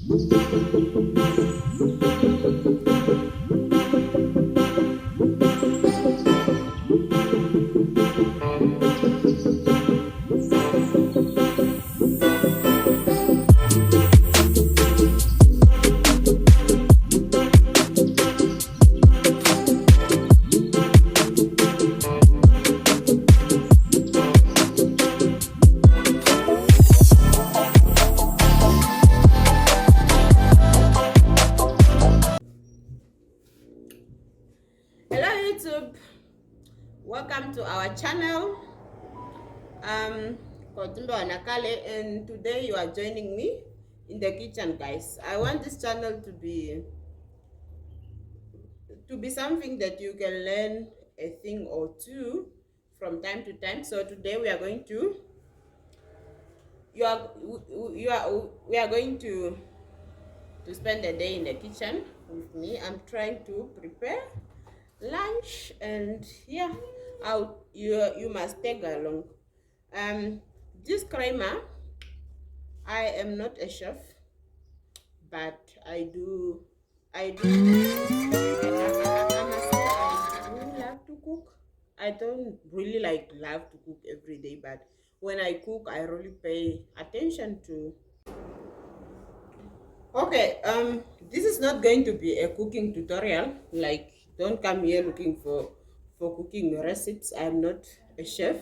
Hello YouTube, welcome to our channel. Kotumba Wanakale, and today you are joining me in the kitchen, guys. I want this channel to be something that you can learn a thing or two from time to time. So today we are going to we are going to spend the day in the kitchen with me. I'm trying to prepare lunch, and yeah, you must take along. Disclaimer: I am not a chef, but I must say I do love to cook. I don't really love to cook every day, but when I cook, I really pay attention to. Okay, this is not going to be a cooking tutorial. Like, don't come here looking for cooking recipes. I'm not a chef.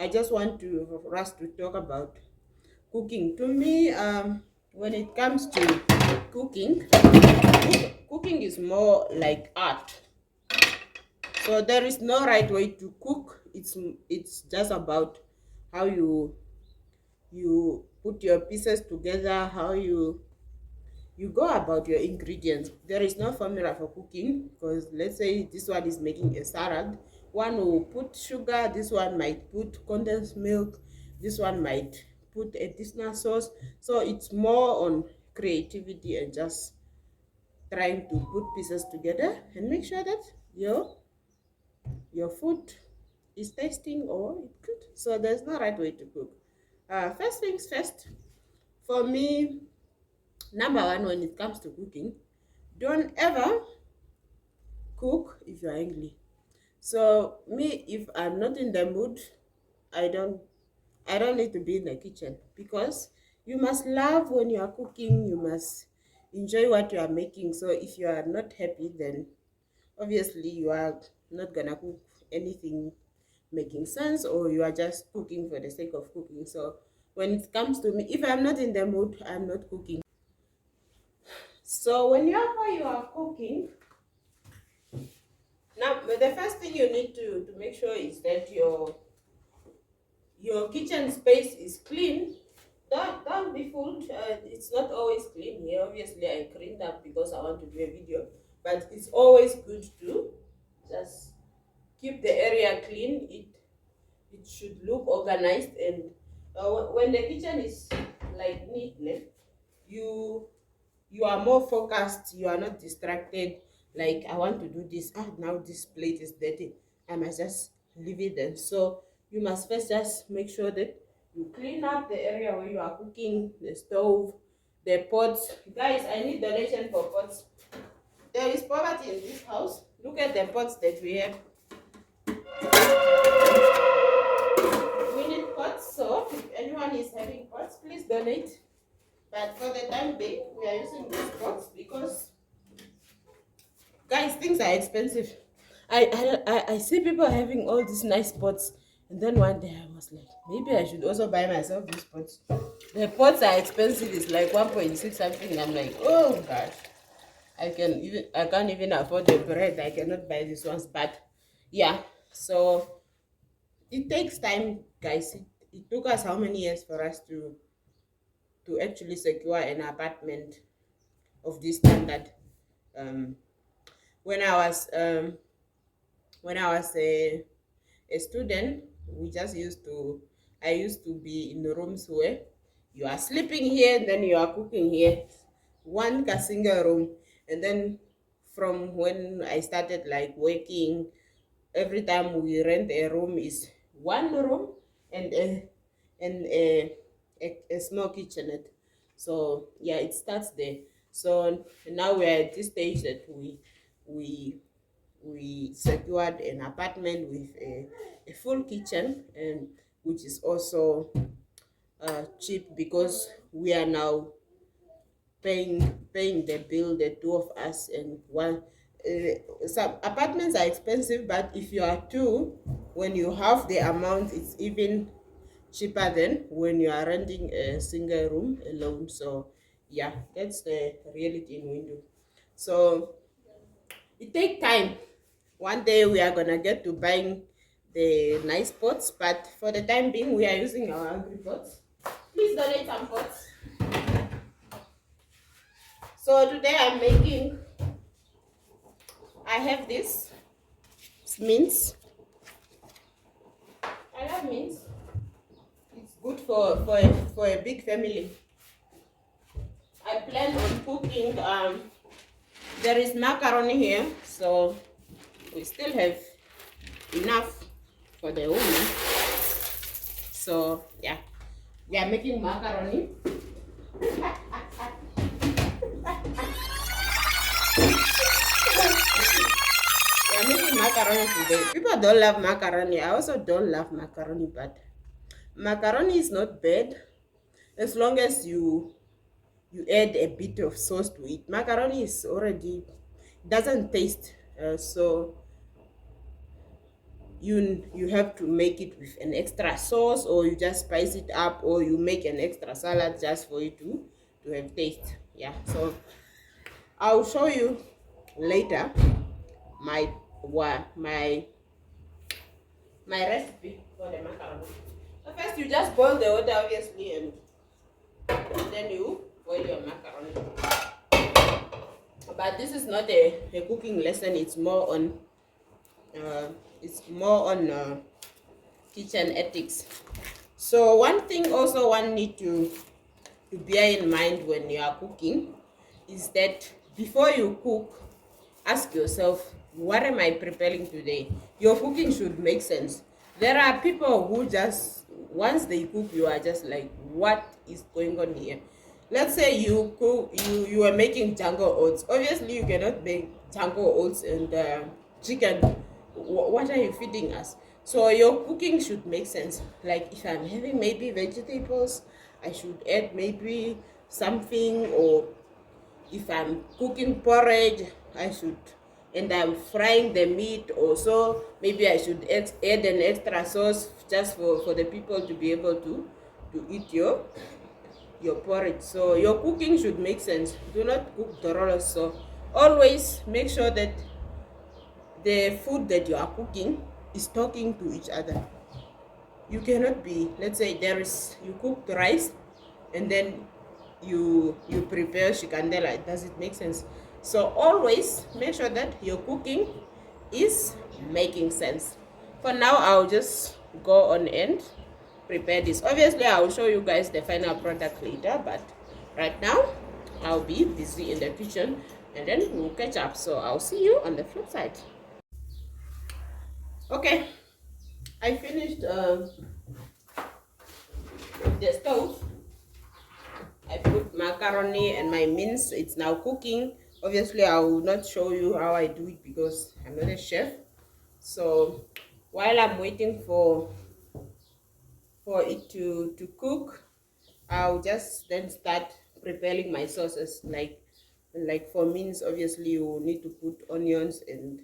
I just want to for us to talk about cooking. To me, when it comes to cooking, cooking is more like art. So there is no right way to cook. It's just about how you put your pieces together, how you go about your ingredients. There is no formula for cooking, because let's say this one is making a salad. One will put sugar, this one might put condensed milk, this one might put additional sauce. So it's more on creativity and just trying to put pieces together and make sure that your food is tasting or it's good. So there's no right way to cook. First things first, for me, number one, when it comes to cooking, don't ever cook if you're angry. So me, if I'm not in the mood, I don't I don't need to be in the kitchen, because you must love when you are cooking, you must enjoy what you are making. So if you are not happy, then obviously you are not gonna cook anything making sense, or you are just cooking for the sake of cooking. So when it comes to me, if I'm not in the mood, I'm not cooking. So whenever you are cooking, now the first thing you need to make sure is that your kitchen space is clean. Don't be fooled. It's not always clean here. Obviously, I cleaned up because I want to do a video, but it's always good to just keep the area clean. It should look organized, and when the kitchen is like neat, you you are more focused. You are not distracted. Like, I want to do this. Now this plate is dirty. I must just leave it then. So you must first just make sure that you clean up the area where you are cooking, the stove, the pots. Guys, I need donation for pots. There is poverty in this house. Look at the pots that we have. We need pots, so if anyone is having pots, please donate. But for the time being, we are using these pots because, guys, things are expensive. I see people having all these nice pots, and then one day I was like, maybe I should also buy myself these pots. The pots are expensive. It's like 1.6 something. I'm like, oh gosh, I can't even afford the bread. I cannot buy these ones. But yeah, so it takes time, guys. It took us how many years for us to actually secure an apartment of this standard. Um, when I was a student, we just used to I used to be in the rooms where you are sleeping here and then you are cooking here, one single room. And then from when I started like working, every time we rent a room is one room and a small kitchenette. So yeah, it starts there. So now we're at this stage that we we secured an apartment with a full kitchen, and which is also cheap because we are now paying the bill, the two of us, and one. Some apartments are expensive, but if you are two, when you have the amount, it's even cheaper than when you are renting a single room alone. So yeah, that's the reality in Windu. So it takes time. One day we are gonna get to buying the nice pots, but for the time being, we are using our agri pots. Please donate some pots. So today I'm making. I have this mince. I love mince. It's good for a big family. I plan on cooking. There is macaroni here, so we still have enough for the woman. So yeah, we are making macaroni. We are making macaroni today. People don't love macaroni. I also don't love macaroni, but macaroni is not bad as long as you add a bit of sauce to it. Macaroni is already doesn't taste so you have to make it with an extra sauce, or you just spice it up, or you make an extra salad just for it to have taste. Yeah, so I'll show you later my my recipe for the macaroni. So first you just boil the water obviously, and then you boil your macaroni. But this is not a cooking lesson. It's more on kitchen ethics. So one thing also one need to bear in mind when you are cooking is that before you cook, ask yourself, what am I preparing today? Your cooking should make sense. There are people who just, once they cook, you are just like, what is going on here? Let's say you cook, you are making jungle oats. Obviously, you cannot make jungle oats and chicken. What are you feeding us? So your cooking should make sense. Like if I'm having maybe vegetables, I should add maybe something, or if I'm cooking porridge, I should, and I'm frying the meat also, maybe I should add an extra sauce just for the people to be able to eat your porridge. So your cooking should make sense. Do not cook thoroughly. So always make sure that the food that you are cooking is talking to each other. You cannot be, let's say there is, you cook the rice and then you prepare shikandela. Does it make sense? So always make sure that your cooking is making sense. For now, I'll just go on and prepare this. Obviously, I will show you guys the final product later, but right now I'll be busy in the kitchen, and then we'll catch up. So I'll see you on the flip side. Okay, I finished the stove. I put macaroni and my mince. It's now cooking. Obviously, I will not show you how I do it because I'm not a chef. So while I'm waiting for it to cook, I'll just then start preparing my sauces. Like for mince, obviously you need to put onions and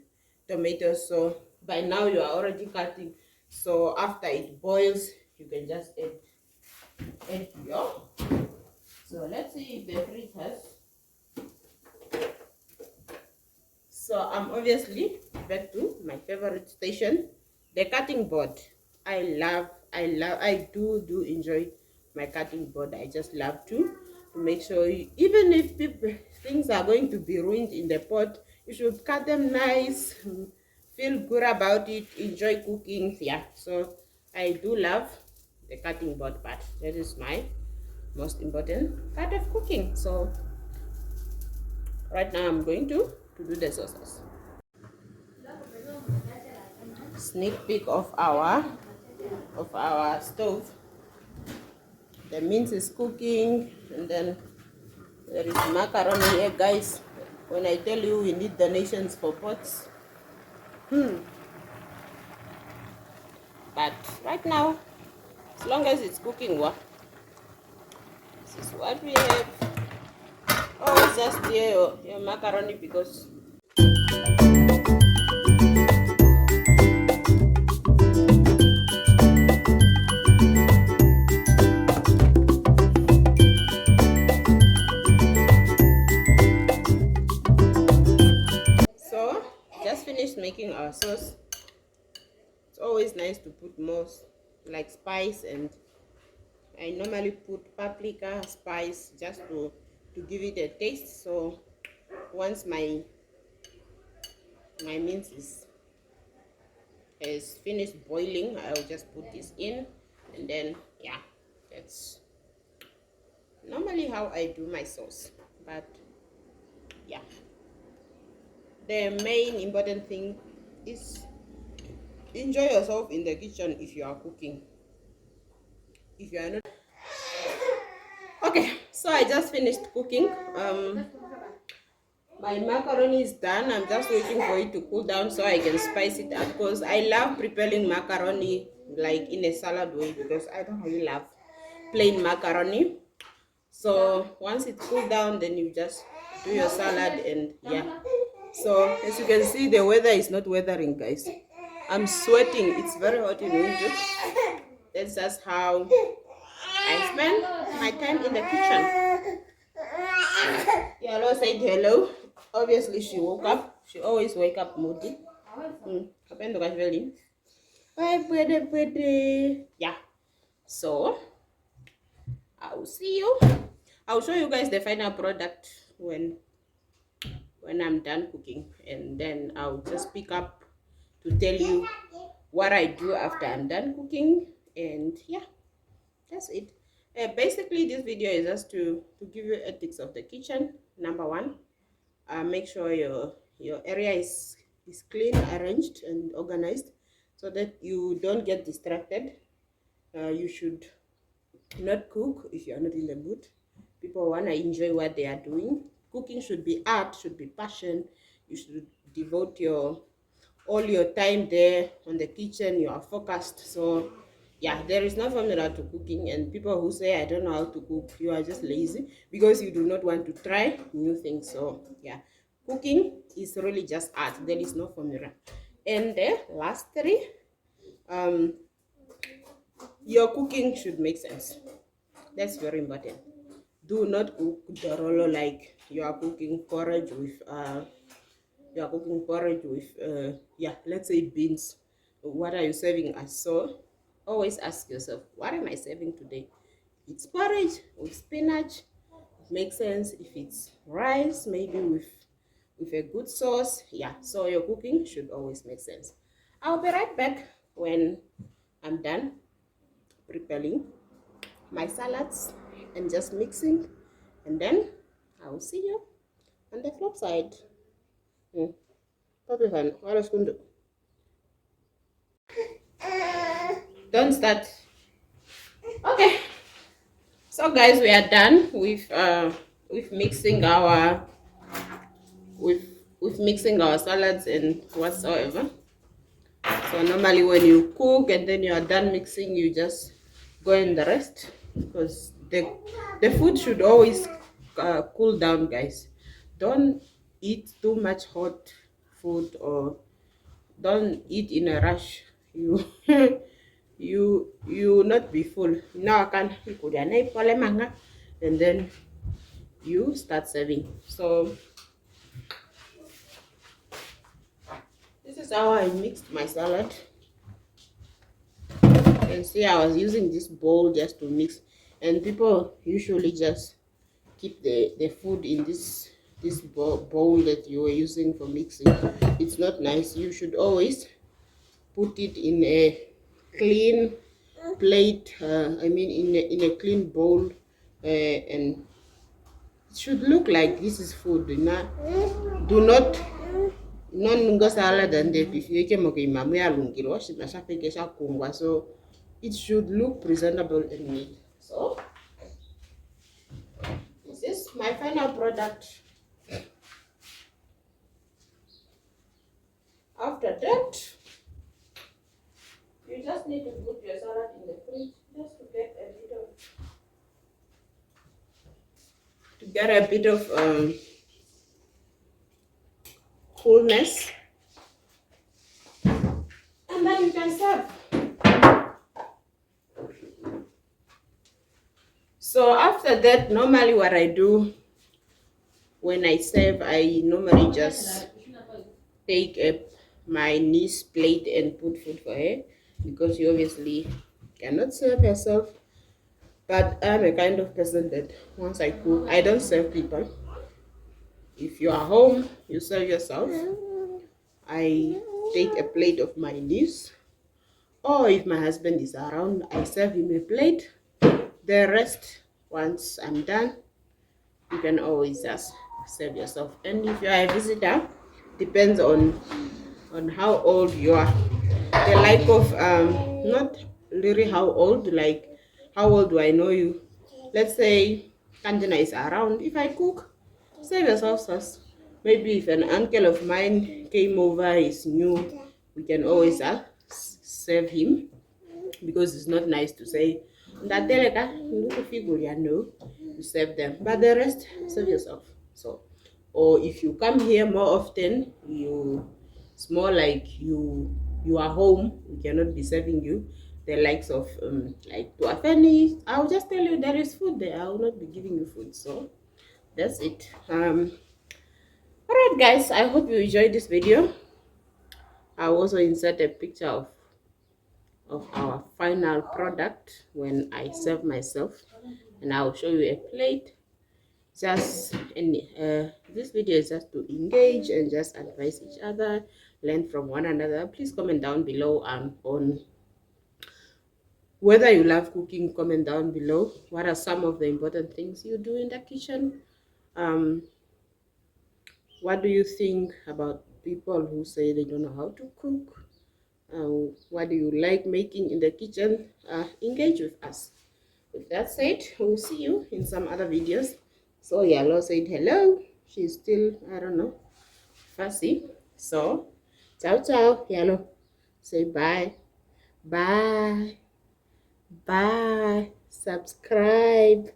tomatoes. So by now you are already cutting. So after it boils, you can just add your. So let's see if the fridge has. So I'm obviously back to my favorite station, the cutting board. I do enjoy my cutting board. I just love to make sure even if things are going to be ruined in the pot, you should cut them nice, feel good about it, enjoy cooking. Yeah, so I do love the cutting board part. That is my most important part of cooking. So right now I'm going to do the sauces. Sneak peek of our stove. The mince is cooking, and then There is macaroni here, guys. When I tell you we need donations for pots. But right now, as long as it's cooking well, this is what we have. Oh, it's just your macaroni because so just finished making our sauce. It's always nice to put more like spice, and I normally put paprika spice just to give it a taste. So once my mince is finished boiling, I'll just put this in, and then yeah, that's normally how I do my sauce. But yeah, the main important thing is enjoy yourself in the kitchen if you are cooking. If you are not okay, so I just finished cooking. My macaroni is done. I'm just waiting for it to cool down so I can spice it up, because I love preparing macaroni like in a salad way, because I don't really love plain macaroni. So once it cooled down, then you just do your salad, and yeah. So as you can see, the weather is not weathering, guys. I'm sweating. It's very hot in winter. That's just how I spend my time in the kitchen. Yellow said hello. Obviously, she woke up. She always wake up moody. Kapendo kashveli. Yeah. So I'll see you. I'll show you guys the final product when I'm done cooking, and then I'll just pick up to tell you what I do after I'm done cooking. And yeah, that's it. Basically, this video is just to give you ethics of the kitchen. Number one, make sure your area is clean, arranged, and organized, so that you don't get distracted. You should not cook if you are not in the mood. People want to enjoy what they are doing. Cooking should be art, should be passion. You should devote all your time there on the kitchen. You are focused. So yeah, there is no formula to cooking, and people who say I don't know how to cook, you are just lazy because you do not want to try new things. So yeah, cooking is really just art. There is no formula. And the last three, your cooking should make sense. That's very important. Do not cook dorolo like you are cooking porridge with yeah, let's say beans. What are you serving us? So always ask yourself, what am I serving today? If it's porridge with spinach, it makes sense. If it's rice, maybe with a good sauce, yeah. So your cooking should always make sense. I'll be right back when I'm done preparing my salads and just mixing, and then I will see you on the flip side. Don't start. Okay, so guys, we are done with mixing our with mixing our salads and whatsoever. So normally when you cook and then you are done mixing, you just go in the rest, because the food should always cool down, guys. Don't eat too much hot food, or don't eat in a rush. You you not be full. Now I can and then you start serving. So this is how I mixed my salad. You can see I was using this bowl just to mix, and people usually just keep the food in this bowl that you were using for mixing. It's not nice. You should always put it in a clean plate, I mean in a clean bowl, and it should look like this is food. Do not non go salad and so it should look presentable and neat. So this is my final product. After that, you just need to put your salad in the fridge just to get a bit of coolness, and then you can serve. So after that, normally what I do when I serve, I normally just take my niece plate and put food for her, because she obviously cannot serve herself. But I'm a kind of person that once I cook, I don't serve people. If you are home, you serve yourself. I take a plate of my niece, or if my husband is around, I serve him a plate. The rest, once I'm done, you can always just serve yourself. And if you are a visitor, depends on how old you are. The like of not really how old, like how old do I know you. Let's say Kanjana is around. If I cook, serve yourself first. Maybe if an uncle of mine came over, is new, we can always serve him, because it's not nice to say that no, you serve them, but the rest serve yourself. So, or if you come here more often, it's more like you are home, we cannot be serving you. The likes of like to Afeni, I'll just tell you there is food there, I will not be giving you food. So that's it. All right guys, I hope you enjoyed this video. I'll also insert a picture of our final product when I serve myself, and I'll show you a plate. Just any this video is just to engage and just advise each other, learn from one another. Please comment down below on whether you love cooking. Comment down below what are some of the important things you do in the kitchen. What do you think about people who say they don't know how to cook? What do you like making in the kitchen? Engage with us. With that said, we'll see you in some other videos. So Yellow said hello. She's still, I don't know, fussy. So, ciao ciao, Yellow. Say bye. Bye. Bye. Subscribe.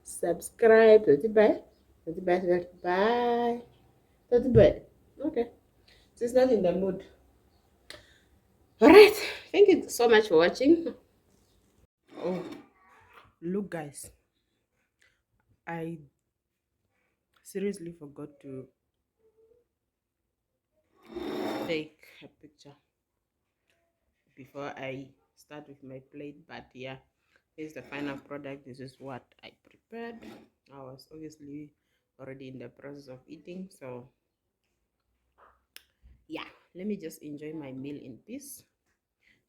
Subscribe. Bye. Bye. Bye. Bye. Okay. She's not in the mood. Alright. Thank you so much for watching. Oh, look guys. I seriously forgot to take a picture before I start with my plate, but yeah, here's the final product. This is what I prepared. I was obviously already in the process of eating, so yeah, let me just enjoy my meal in peace.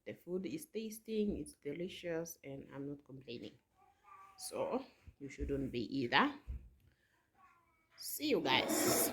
The food is tasting, it's delicious, and I'm not complaining, so you shouldn't be either. See you guys.